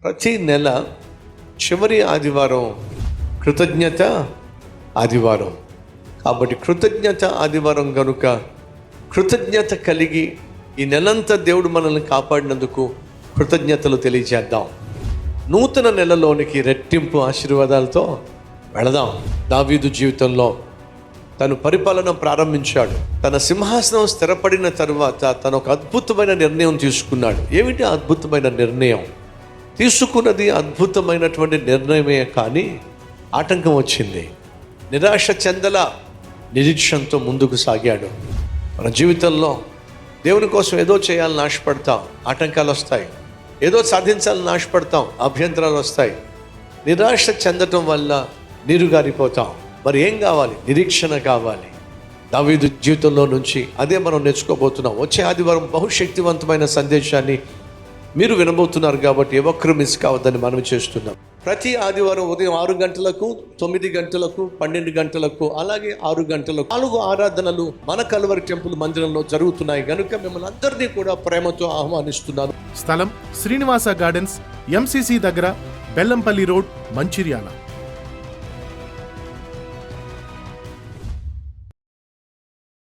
ప్రతి నెల చివరి ఆదివారం కృతజ్ఞత ఆదివారం. కాబట్టి కృతజ్ఞత ఆదివారం కనుక కృతజ్ఞత కలిగి ఈ నెలంతా దేవుడు మనల్ని కాపాడినందుకు కృతజ్ఞతలు తెలియజేద్దాం. నూతన నెలలోనికి రెట్టింపు ఆశీర్వాదాలతో వెళదాం. దావీదు జీవితంలో తను పరిపాలన ప్రారంభించాడు. తన సింహాసనం స్థిరపడిన తరువాత తను ఒక అద్భుతమైన నిర్ణయం తీసుకున్నాడు. ఏమిటి అద్భుతమైన నిర్ణయం? తీసుకున్నది అద్భుతమైనటువంటి నిర్ణయమే, కానీ ఆటంకం వచ్చింది. నిరాశ చెందల, నిరీక్షణతో ముందుకు సాగాడు. మన జీవితంలో దేవుని కోసం ఏదో చేయాలని ఆశపడతాం, ఆటంకాలు వస్తాయి. ఏదో సాధించాలని ఆశపడతాం, అభ్యంతరాలు వస్తాయి. నిరాశ చెందటం వల్ల నీరుగారిపోతాం. మరి ఏం కావాలి? నిరీక్షణ కావాలి. దావీదు జీవితంలో నుంచి అదే మనం నేర్చుకోబోతున్నాం. వచ్చే ఆదివారం బహుశక్తివంతమైన సందేశాన్ని మీరు వినబోతున్నారు కాబట్టి ఏ ఒక్కరు మిస్ కావద్దని మనం చేస్తున్నాం. ప్రతి ఆదివారం ఉదయం 6 గంటలకు, 9 గంటలకు, 12 గంటలకు, అలాగే 6 గంటలకు 4 ఆరాధనలు మన కల్వరి టెంపుల్ మందిరంలో జరుగుతున్నాయి కనుక మిమ్మల్ని అందరినీ కూడా ప్రేమతో ఆహ్వానిస్తున్నాను. స్థలం శ్రీనివాస గార్డెన్స్, MCC దగ్గర, బెల్లంపల్లి రోడ్, మంచిర్యాల.